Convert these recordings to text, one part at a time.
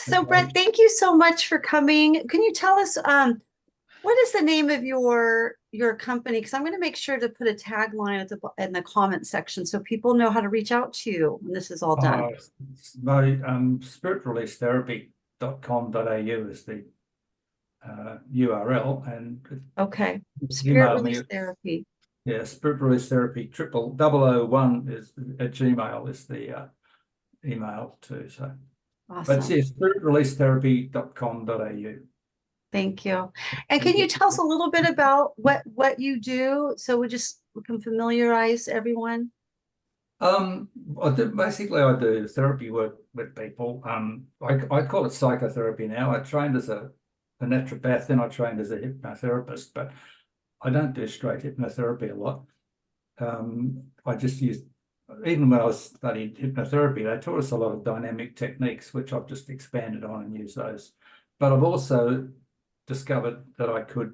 So Brett, thank you so much for coming. Can you tell us what is the name of your company? Because I'm going to make sure to put a tagline at in the comment section so people know how to reach out to you when this is all done. It's my spiritreleasetherapy.com.au is the URL, and Okay. Spirit email me. Release Therapy. Yeah, Spirit Release Therapy triple 001 is at Gmail is the email too. So, but it's Awesome. spiritreleasetherapy.com.au. Thank you. And can you tell us a little bit about what you do so we can familiarize everyone? I do therapy work with people. I call it psychotherapy now. I trained as a naturopath, then I trained as a hypnotherapist, but I don't do straight hypnotherapy a lot. I just used, even when I was studying hypnotherapy, they taught us a lot of dynamic techniques, which I've just expanded on and used those. But I've also discovered that I could,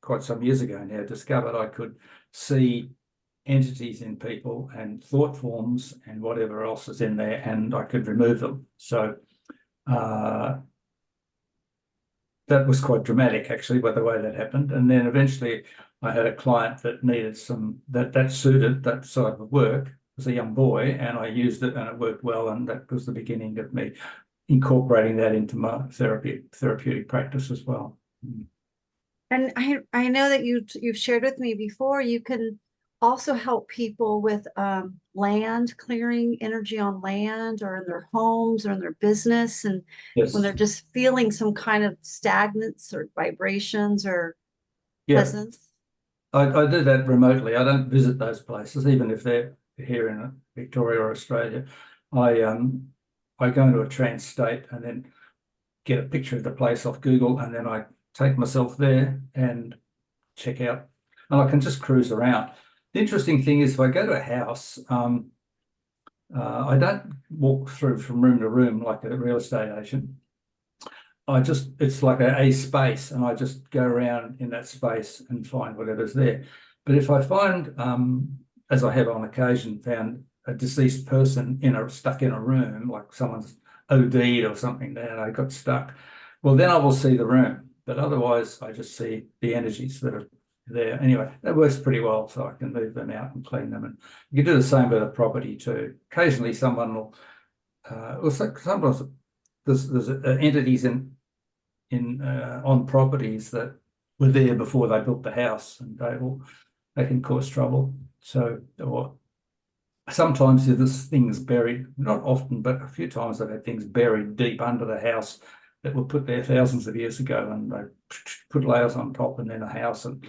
quite some years ago now, discovered I could see entities in people and thought forms and whatever else is in there, and I could remove them. So that was quite dramatic, actually, by the way that happened. And then eventually I had a client that needed that suited that sort of work. It was a young boy, and I used it and it worked well. And that was the beginning of me incorporating that into my therapeutic practice as well. And I know that you've shared with me before, you can also help people with land clearing, energy on land or in their homes or in their business, and when they're Yes. just feeling some kind of stagnance or vibrations or Yeah. presence. I do that remotely. I don't visit those places, even if they're here in Victoria or Australia. I go into a trance state and then get a picture of the place off Google, and then I take myself there and check out, and I can just cruise around. The interesting thing is, if I go to a house, I don't walk through from room to room like a real estate agent. It's like a space, and I just go around in that space and find whatever's there. But if I find, as I have on occasion, found a deceased person stuck in a room, like someone's OD'd or something there, and I got stuck, well, then I will see the room. But otherwise, I just see the energies that are there. Anyway, that works pretty well, so I can move them out and clean them. And you can do the same with a property too. Occasionally, someone will, sometimes there's entities on properties that were there before they built the house, and they can cause trouble. So, or sometimes there's things buried, not often, but a few times I've had things buried deep under the house that were put there thousands of years ago, and they put layers on top and then a house, and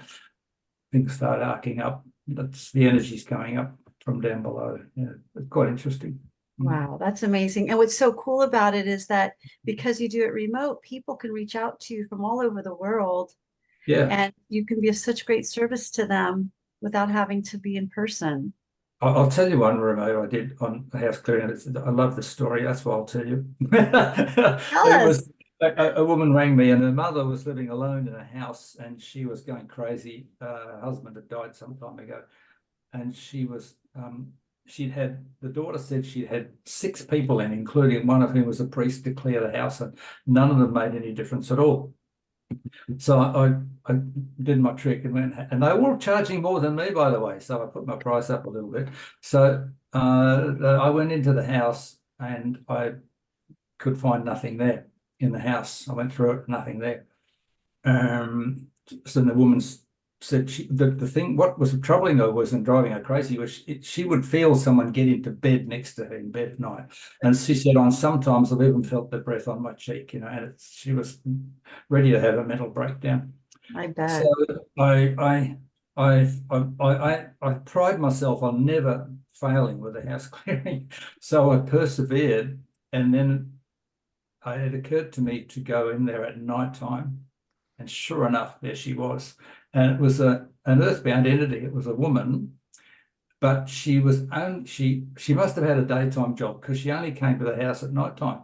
things start arcing up. That's the energies coming up from down below. Yeah, it's quite interesting. Wow, that's amazing. And what's so cool about it is that because you do it remote, people can reach out to you from all over the world, Yeah. and you can be of such great service to them without having to be in person. I'll tell you one remote I did on a house clearing. I love the story. That's why I'll tell you. Tell It us. was a woman rang me, and her mother was living alone in a house, and she was going crazy. Her husband had died some time ago, and the daughter said she'd had 6 people in, including one of whom was a priest, to clear the house, and none of them made any difference at all. So I did my trick and went, and they were all charging more than me, by the way. So I put my price up a little bit. So I went into the house and I could find nothing there in the house. I went through it, nothing there. So the woman said the thing, what was troubling her and driving her crazy was she would feel someone get into bed next to her in bed at night. And she said, sometimes I've even felt the breath on my cheek, and she was ready to have a mental breakdown. I bet. So I pride myself on never failing with a house clearing. So I persevered, and then it occurred to me to go in there at night time, and sure enough, there she was. And it was an earthbound entity. It was a woman, but she must have had a daytime job, because she only came to the house at night time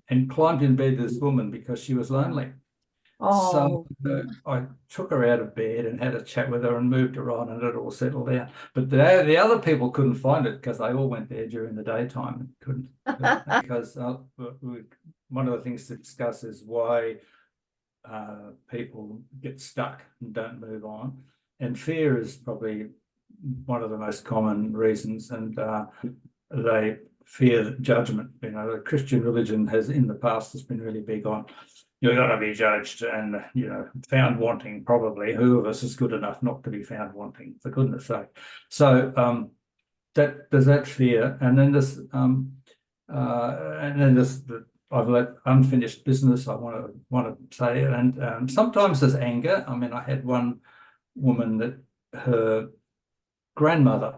and climbed in bed with this woman because she was lonely. Oh, I took her out of bed and had a chat with her and moved her on, and it all settled down. But the other people couldn't find it because they all went there during the daytime and couldn't, because one of the things to discuss is why people get stuck and don't move on. And fear is probably one of the most common reasons, and they fear judgment. You know, the Christian religion has in the past has been really big on you're going to be judged and, you know, found wanting. Probably who of us is good enough not to be found wanting, for goodness sake. So that there's that fear, and then this I've let unfinished business. I want to say, and sometimes there's anger. I mean, I had one woman that her grandmother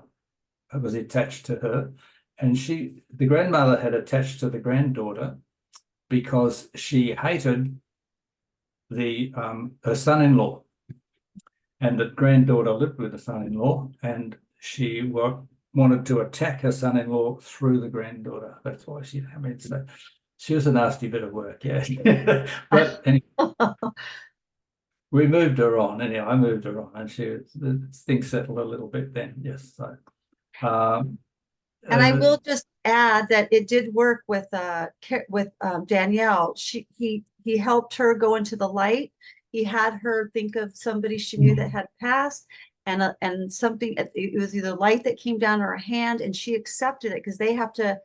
was attached to her, and the grandmother had attached to the granddaughter because she hated her son-in-law, and the granddaughter lived with the son-in-law, and she wanted to attack her son-in-law through the granddaughter. That's why so she was a nasty bit of work, yeah. But anyway, we moved her on. Anyway, I moved her on, and things settled a little bit then. Yes. So, and I will just add that it did work with Danielle. He helped her go into the light. He had her think of somebody she knew that had passed, and something. It was either light that came down her hand, and she accepted it because they have to.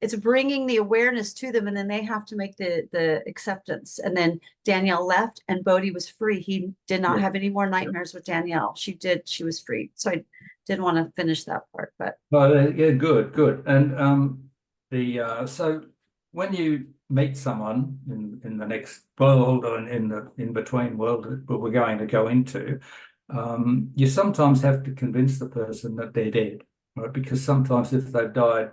It's bringing the awareness to them, and then they have to make the acceptance. And then Danielle left, and Bodhi was free. He did not have any more nightmares with Danielle. She was free. So I didn't want to finish that part, but yeah, good. And so when you meet someone in the next world or in the in between world that we're going to go into, you sometimes have to convince the person that they're dead, right? Because sometimes if they've died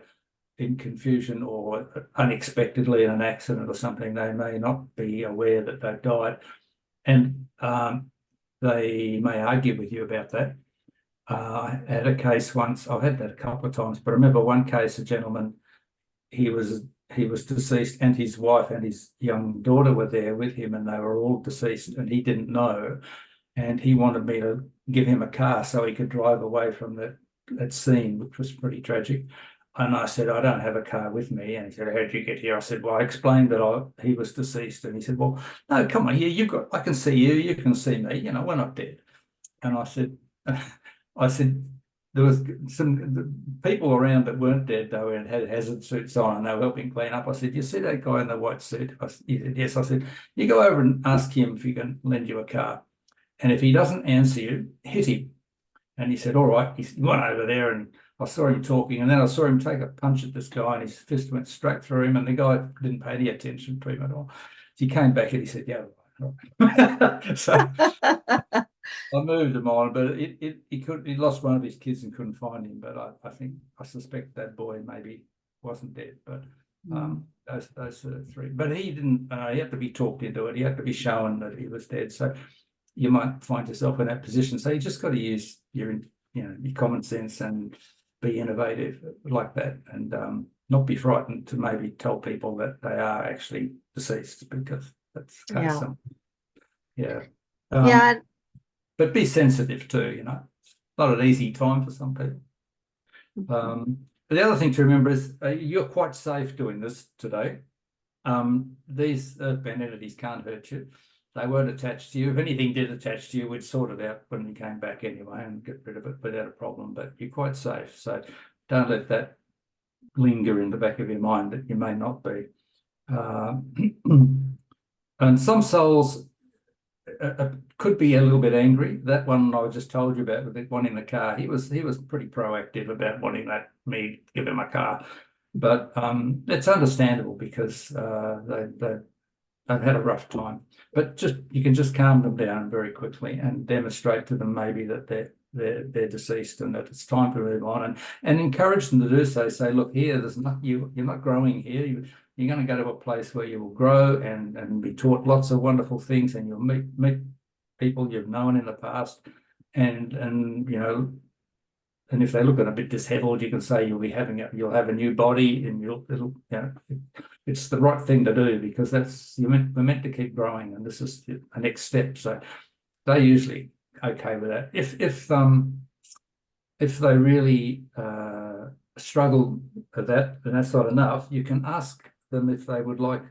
in confusion or unexpectedly in an accident or something, they may not be aware that they've died, and they may argue with you about that. I had a case once. I've had that a couple of times, but I remember one case, a gentleman, he was deceased, and his wife and his young daughter were there with him, and they were all deceased, and he didn't know, and he wanted me to give him a car so he could drive away from that scene, which was pretty tragic. And I said, I don't have a car with me. And he said, how did you get here? I said, well, I explained that he was deceased. And he said, well, no, come on, I can see you, you can see me, you know, we're not dead. And I said, there was some people around that weren't dead, though, and had hazard suits on, and they were helping clean up. I said, you see that guy in the white suit? He said, yes. I said, you go over and ask him if he can lend you a car. And if he doesn't answer you, hit him. And he said, all right. He went over there, and I saw him talking, and then I saw him take a punch at this guy, and his fist went straight through him, and the guy didn't pay any attention to him at all. So he came back and he said, yeah, right. So I moved him on, but he lost one of his kids and couldn't find him. But I suspect that boy maybe wasn't dead. But those three. But he didn't. He had to be talked into it. He had to be shown that he was dead. So you might find yourself in that position. So you just got to use your common sense and be innovative like that, and not be frightened to maybe tell people that they are actually deceased, because that's the case. Yeah. But be sensitive too, you know. It's not an easy time for some people. The other thing to remember is you're quite safe doing this today. These earthbound entities can't hurt you. They weren't attached to you. If anything did attach to you, we'd sort it out when you came back anyway and get rid of it without a problem. But you're quite safe. So don't let that linger in the back of your mind that you may not be. And some souls could be a little bit angry. That one I just told you about, with the one in the car, he was pretty proactive about wanting me to give him a car. But it's understandable because they've had a rough time. But you can just calm them down very quickly and demonstrate to them maybe that they're deceased and that it's time to move on, and encourage them to do so. Say, look, here, you're not growing here. You're going to go to a place where you will grow and be taught lots of wonderful things, and you'll meet people you've known in the past, and and if they look a bit disheveled, you can say you'll have a new body, and it's the right thing to do, because we're meant to keep growing, and this is the next step. So they're usually okay with that. If they really struggle with that and that's not enough, you can ask them if they would like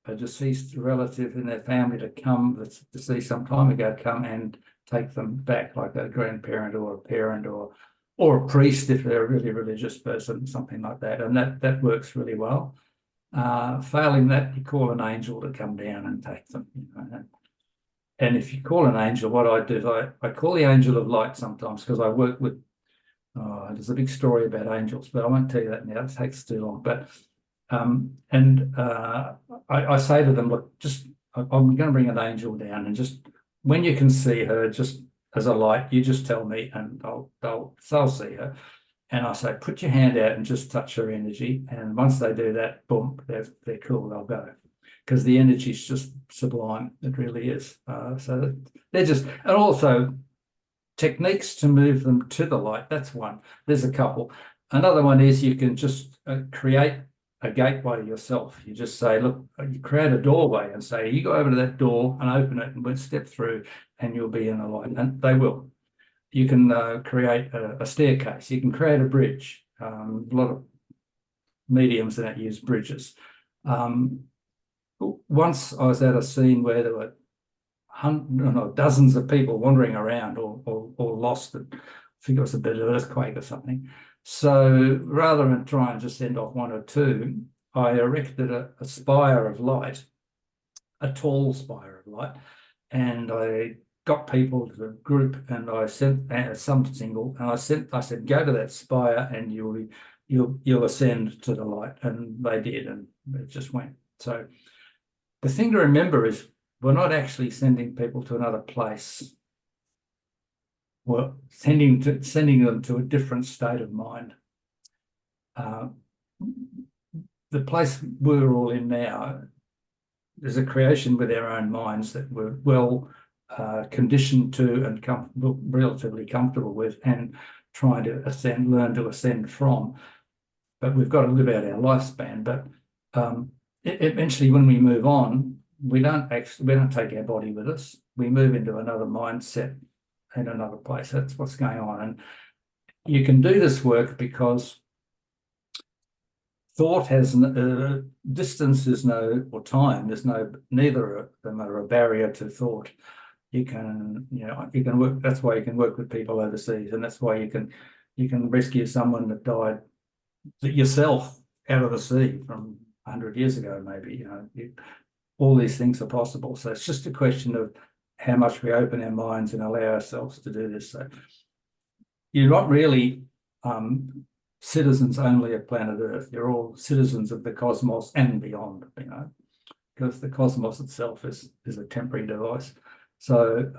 a deceased relative in their family to come, that's deceased some time ago, come and take them back, like a grandparent or a parent or a priest if they're a really religious person, something like that. And that works really well. Failing that, you call an angel to come down and take them. And if you call an angel, what I do is I call the angel of light sometimes, because I work with, there's a big story about angels, but I won't tell you that now, it takes too long. But I say to them, look, I'm going to bring an angel down, and just when you can see her, just as a light, you just tell me, and they'll see her. And I say, put your hand out and just touch her energy. And once they do that, boom, they're cool, they'll go. Because the energy is just sublime. It really is. So they're just, and also techniques to move them to the light. That's one. There's a couple. Another one is you can just create a gateway yourself. You just say, look, you create a doorway and say, you go over to that door and open it and we'll step through and you'll be in the light. And they will. You can create a staircase. You can create a bridge. A lot of mediums that use bridges. Once I was at a scene where there were dozens of people wandering around or lost. I think it was a bit of an earthquake or something. So rather than try and just send off one or two, I erected a spire of light, a tall spire of light, and I got people to the group, and I sent some single, and I said, go to that spire and you'll ascend to the light, and they did, and it just went. So the thing to remember is we're not actually sending people to another place. We're sending them to a different state of mind. The place we're all in now is a creation with our own minds that we're well conditioned to and relatively comfortable with, and trying to learn to ascend from. But we've got to live out our lifespan. But eventually, when we move on, we don't take our body with us. We move into another mindset in another place. That's what's going on. And you can do this work because thought has distance is no, or time. There's neither of them are a barrier to thought. You can work. That's why you can work with people overseas, and that's why you can rescue someone that died yourself out of the sea from 100 years ago, maybe. All these things are possible. So it's just a question of how much we open our minds and allow ourselves to do this. So you're not really citizens only of planet Earth. You're all citizens of the cosmos and beyond, because the cosmos itself is a temporary device. So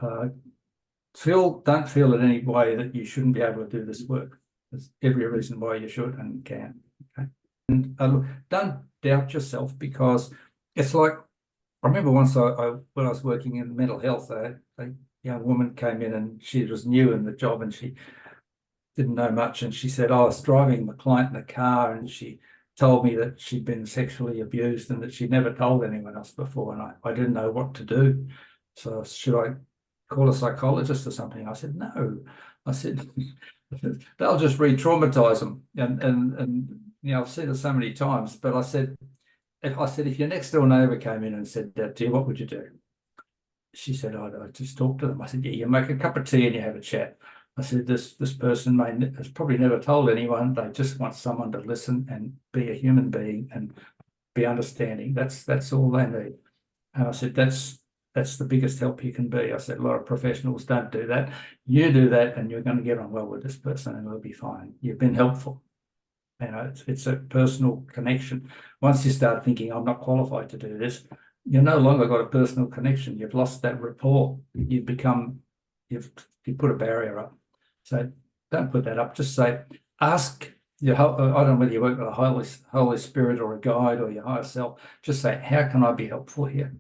don't feel in any way that you shouldn't be able to do this work. There's every reason why you should and can. Okay? And don't doubt yourself, because it's like, I remember once when I was working in mental health, a young woman came in and she was new in the job and she didn't know much. And she said, I was driving my client in the car and she told me that she'd been sexually abused and that she'd never told anyone else before. And I didn't know what to do. So should I call a psychologist or something? I said, no. I said, they'll just re-traumatize them. And I've seen it so many times, but I said, if your next door neighbour came in and said that to you, what would you do? She said, I'd just talk to them. I said, yeah, you make a cup of tea and you have a chat. I said, this person has probably never told anyone. They just want someone to listen and be a human being and be understanding. That's all they need. And I said, that's the biggest help you can be. I said, a lot of professionals don't do that. You do that and you're going to get on well with this person and it'll be fine. You've been helpful. It's a personal connection. Once you start thinking, I'm not qualified to do this, you're no longer got a personal connection. You've lost that rapport. You put a barrier up. So don't put that up. Just say, ask I don't know whether you work with a Holy Spirit or a guide or your higher self. Just say, how can I be helpful here?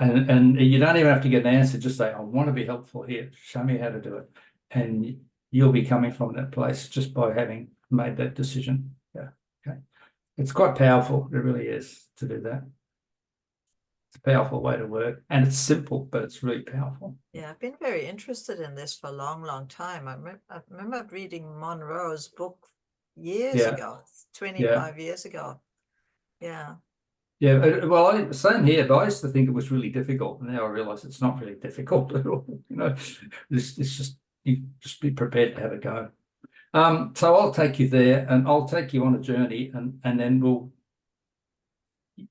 And you don't even have to get an answer. Just say, I want to be helpful here. Show me how to do it. And you'll be coming from that place just by having made that decision. Yeah. Okay. It's quite powerful. It really is to do that. It's a powerful way to work, and it's simple, but it's really powerful. Yeah, I've been very interested in this for a long time. I remember reading Monroe's book years ago, 25 years ago. Yeah. Yeah, well, same here, but I used to think it was really difficult, and now I realise it's not really difficult at all. It's just, you just be prepared to have a go. So I'll take you there, and I'll take you on a journey, and then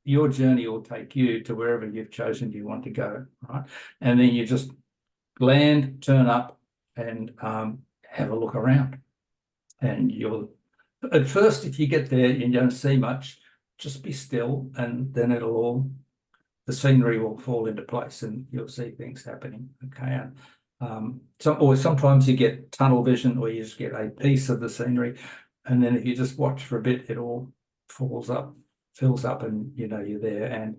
your journey will take you to wherever you've chosen you want to go, right? And then you just land, turn up, and have a look around. And you'll, at first, if you get there and you don't see much, just be still, and then the scenery will fall into place, and you'll see things happening. Okay. And sometimes you get tunnel vision, or you just get a piece of the scenery, and then if you just watch for a bit, it all fills up, and you're there. And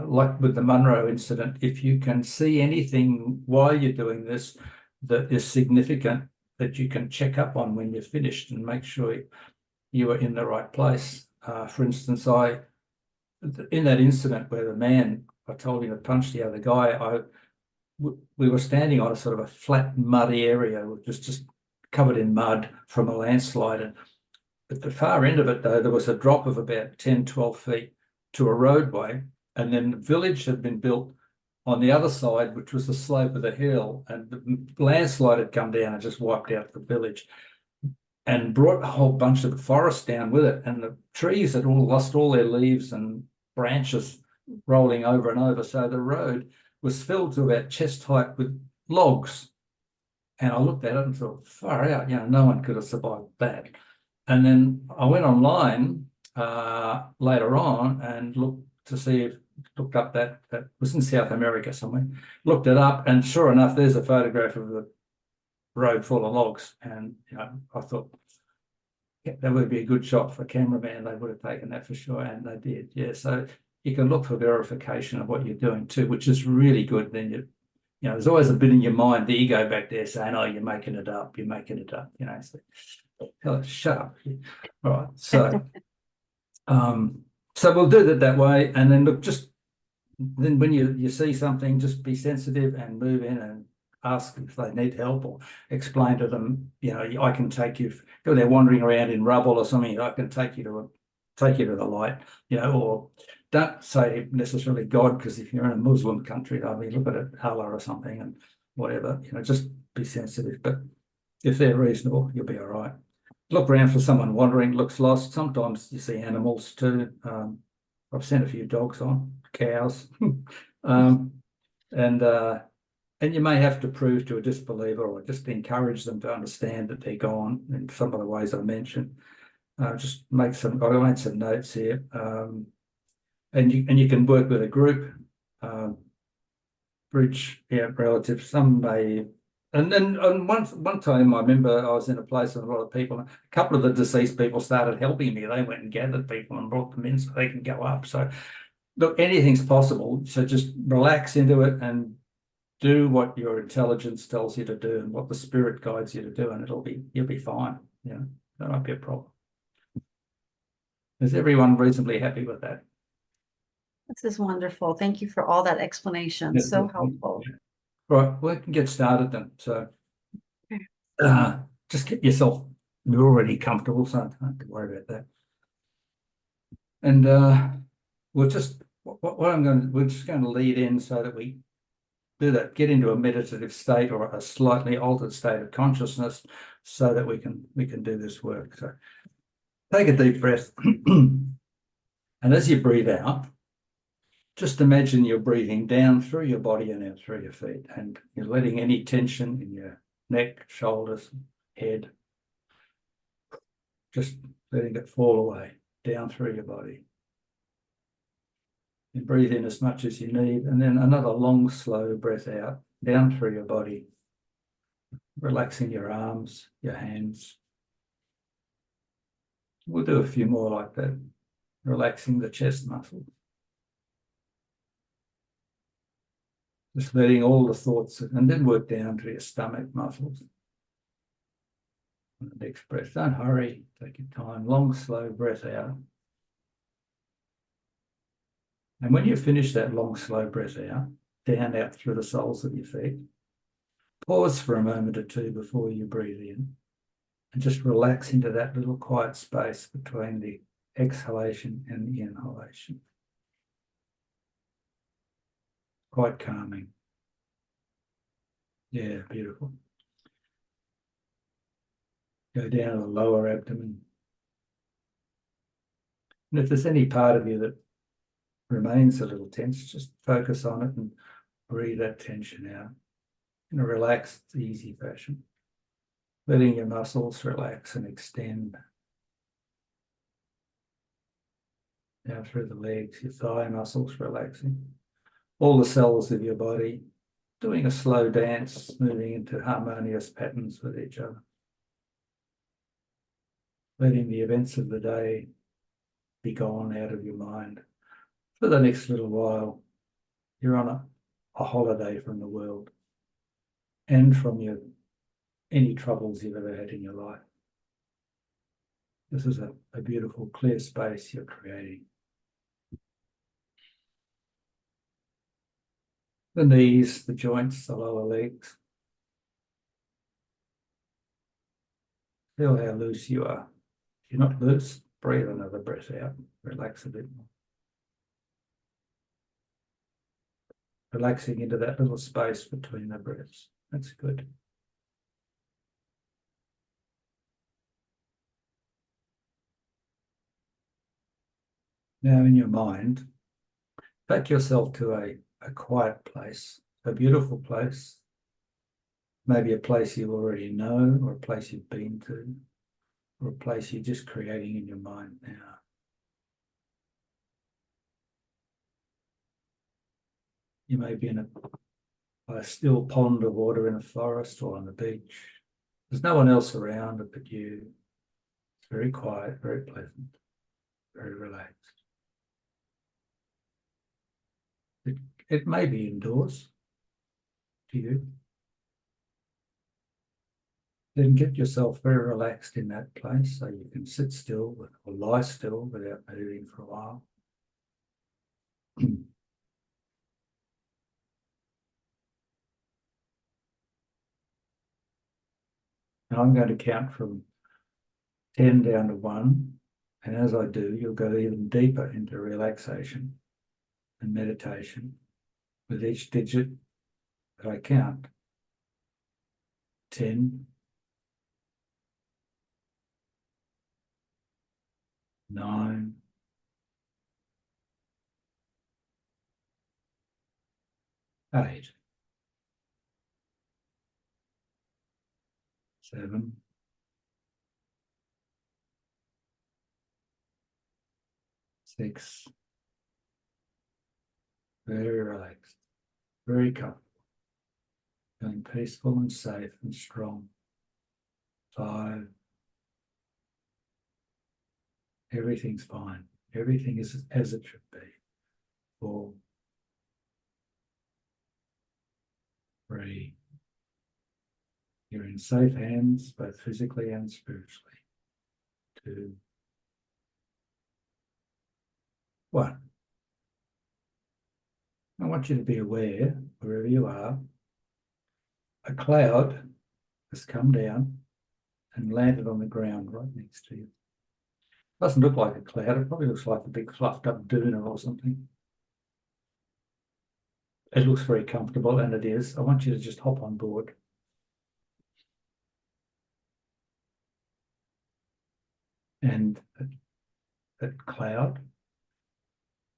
like with the Munro incident, if you can see anything while you're doing this that is significant, that you can check up on when you're finished and make sure you are in the right place. For instance, in that incident where the man, I told him to punch the other guy, we were standing on a sort of a flat, muddy area, which was just covered in mud from a landslide. And at the far end of it, though, there was a drop of about 10, 12 feet to a roadway. And then the village had been built on the other side, which was the slope of the hill. And the landslide had come down and just wiped out the village and brought a whole bunch of the forest down with it. And the trees had all lost all their leaves and branches rolling over and over. So the road was filled to about chest height with logs. And I looked at it and thought, far out, no one could have survived that. And then I went online later on and looked up that was in South America somewhere, looked it up, and sure enough, there's a photograph of the road full of logs. And I thought, that would be a good shot for a cameraman. They would have taken that for sure, and they did. Yeah, so you can look for verification of what you're doing too, which is really good. Then there's always a bit in your mind, the ego back there saying, "Oh, you're making it up. You're making it up." So, shut up. All right. So, so we'll do that way, and then look. Then when you see something, just be sensitive and move in and ask if they need help, or explain to them, I can take you, if they're wandering around in rubble or something, I can take you to the light, or don't say necessarily God, because if you're in a Muslim country, I mean, look at Allah or something and whatever, just be sensitive. But if they're reasonable, you'll be all right. Look around for someone wandering, looks lost. Sometimes you see animals too. I've sent a few dogs on, cows, and you may have to prove to a disbeliever, or just encourage them to understand that they're gone in some of the ways I mentioned. Just I made some notes here. And you can work with a group, bridge relatives. Some may, and then one time I remember I was in a place with a lot of people. A couple of the deceased people started helping me. They went and gathered people and brought them in so they can go up. So look, anything's possible. So just relax into it and do what your intelligence tells you to do and what the spirit guides you to do, and you'll be fine. That won't be a problem. Is everyone reasonably happy with that? This is wonderful. Thank you for all that explanation. So helpful. Right, we can get started then. So just get yourself, you're already comfortable, so don't have to worry about that. And we're just going to lead in so that we do that, get into a meditative state or a slightly altered state of consciousness, so that we can do this work. So take a deep breath, and as you breathe out, just imagine you're breathing down through your body and out through your feet, and you're letting any tension in your neck, shoulders, head, just letting it fall away down through your body. You breathe in as much as you need, and then another long, slow breath out, down through your body, relaxing your arms, your hands. We'll do a few more like that, relaxing the chest muscles. Just letting all the thoughts, and then work down to your stomach muscles, On the next breath, don't hurry, take your time, long, slow breath out. And when you finish that long, slow breath out, down out through the soles of your feet, pause for a moment or two before you breathe in and just relax into that little quiet space between the exhalation and the inhalation. Quite calming. Yeah, beautiful. Go down to the lower abdomen. And if there's any part of you that remains a little tense, just focus on it and breathe that tension out in a relaxed, easy fashion. Letting your muscles relax and extend down through the legs, your thigh muscles relaxing. All the cells of your body doing a slow dance, moving into harmonious patterns with each other. Letting the events of the day be gone out of your mind. For the next little while, you're on a holiday from the world and from any troubles you've ever had in your life. This is a beautiful, clear space you're creating. The knees, the joints, the lower legs. Feel how loose you are. If you're not loose, breathe another breath out. Relax a bit more. Relaxing into that little space between the breaths. That's good. Now in your mind, take yourself to a quiet place, a beautiful place, maybe a place you already know, or a place you've been to, or a place you're just creating in your mind now. You may be in a still pond of water in a forest or on the beach. There's no one else around but you. It's very quiet, very pleasant, very relaxed. It may be indoors to you. Then get yourself very relaxed in that place so you can sit still or lie still without moving for a while. And I'm going to count from 10 down to 1. And as I do, you'll go even deeper into relaxation and meditation with each digit that I count. 10, 9, 8, 7, 6, very relaxed, very comfortable, feeling peaceful and safe and strong. 5, everything's fine. Everything is as it should be. 4, 3, you're in safe hands, both physically and spiritually. 2, 1. I want you to be aware, wherever you are, a cloud has come down and landed on the ground right next to you. It doesn't look like a cloud, it probably looks like a big fluffed up doona or something. It looks very comfortable, and it is. I want you to just hop on board. And that cloud,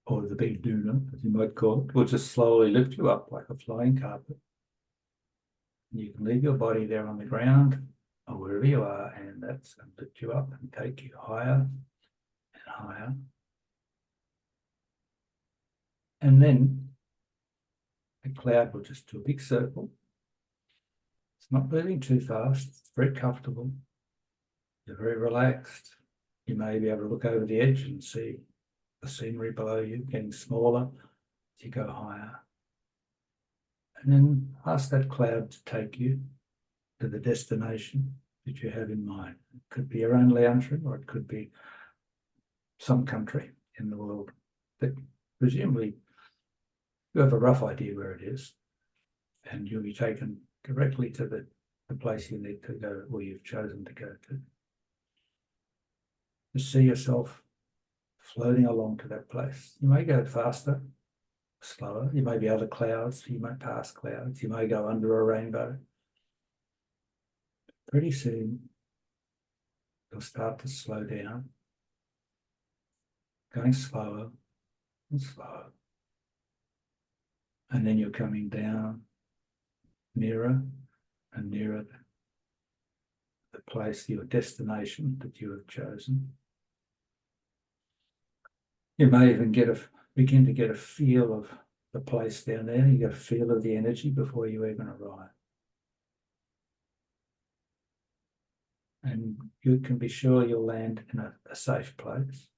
or the big doona, as you might call it, will just slowly lift you up like a flying carpet. And you can leave your body there on the ground or wherever you are, and that's going to lift you up and take you higher and higher. And then the cloud will just do a big circle. It's not moving too fast. It's very comfortable. You're very relaxed. You may be able to look over the edge and see the scenery below you getting smaller as you go higher. And then ask that cloud to take you to the destination that you have in mind. It could be your own lounge room, or it could be some country in the world that presumably you have a rough idea where it is, and you'll be taken directly to the place you need to go, or you've chosen to go to. Just see yourself floating along to that place. You may go faster, slower. You may be over clouds. You may pass clouds. You may go under a rainbow. Pretty soon, you'll start to slow down, going slower and slower. And then you're coming down nearer and nearer the place, your destination that you have chosen. You may even begin to get a feel of the place down there. You get a feel of the energy before you even arrive. And you can be sure you'll land in a safe place.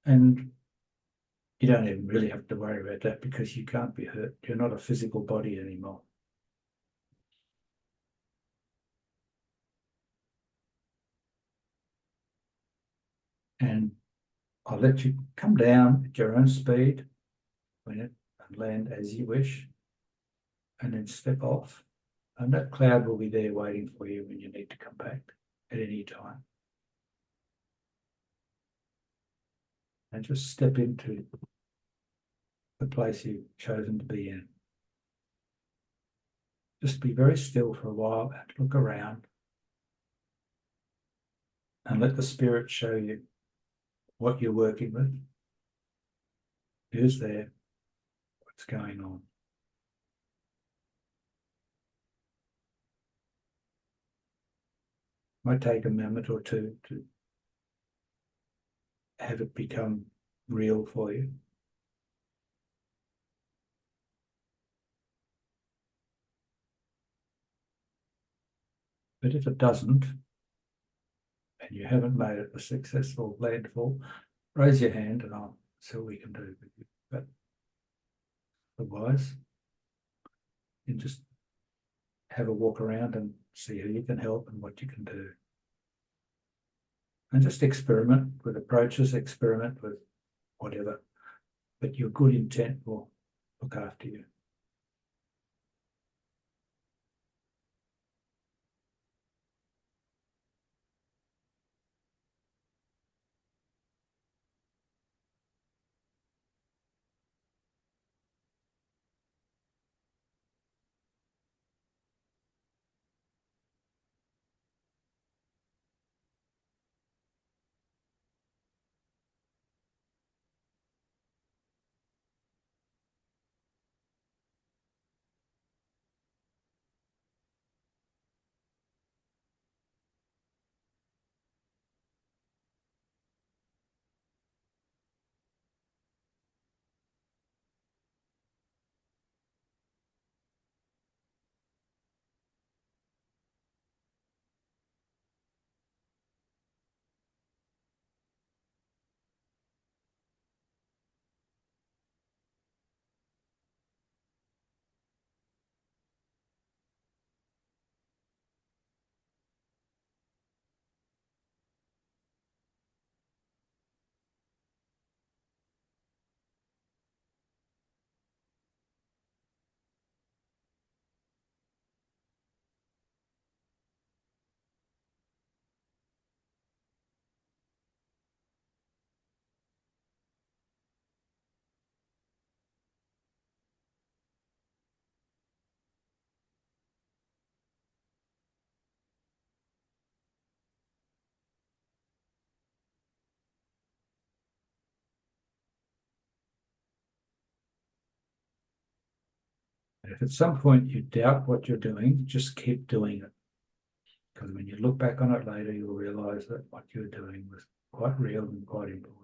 And you don't even really have to worry about that because you can't be hurt. You're not a physical body anymore. And I'll let you come down at your own speed and land as you wish, and then step off. And that cloud will be there waiting for you when you need to come back at any time. And just step into the place you've chosen to be in. Just be very still for a while and look around. And let the spirit show you what you're working with, who's there, what's going on. Might take a moment or two to have it become real for you. But if it doesn't, and you haven't made it a successful landfall, raise your hand and I'll see what we can do with you. But otherwise, you just have a walk around and see who you can help and what you can do. And just experiment with approaches, experiment with whatever, but your good intent will look after you. If at some point you doubt what you're doing, just keep doing it. Because when you look back on it later, you'll realize that what you're doing was quite real and quite important.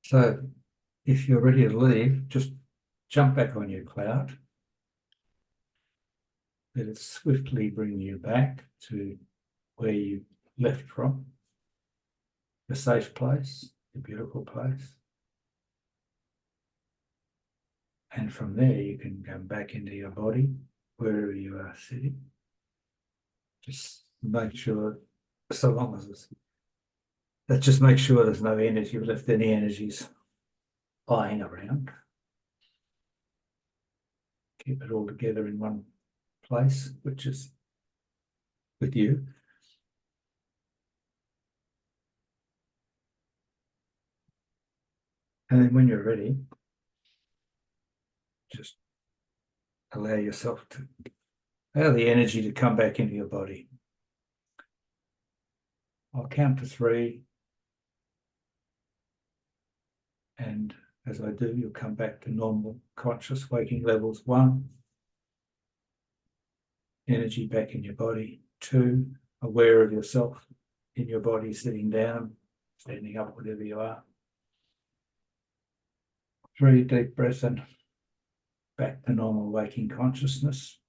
So if you're ready to leave, just jump back on your cloud. Let it swiftly bring you back to where you left from, a safe place, a beautiful place. And from there, you can go back into your body, wherever you are sitting. Just make sure, so long as it's, let's just make sure there's no energy, you've left any energies lying around. Keep it all together in one place, which is with you. And then when you're ready, just allow yourself to, allow the energy to come back into your body. I'll count to 3. And as I do, you'll come back to normal conscious waking levels. 1, energy back in your body. 2, aware of yourself in your body, sitting down, standing up, whatever you are. 3, deep breath in, back to normal waking consciousness.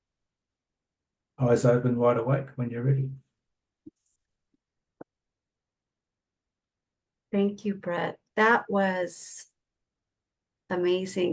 Eyes open, wide awake when you're ready. Thank you, Brett. That was amazing.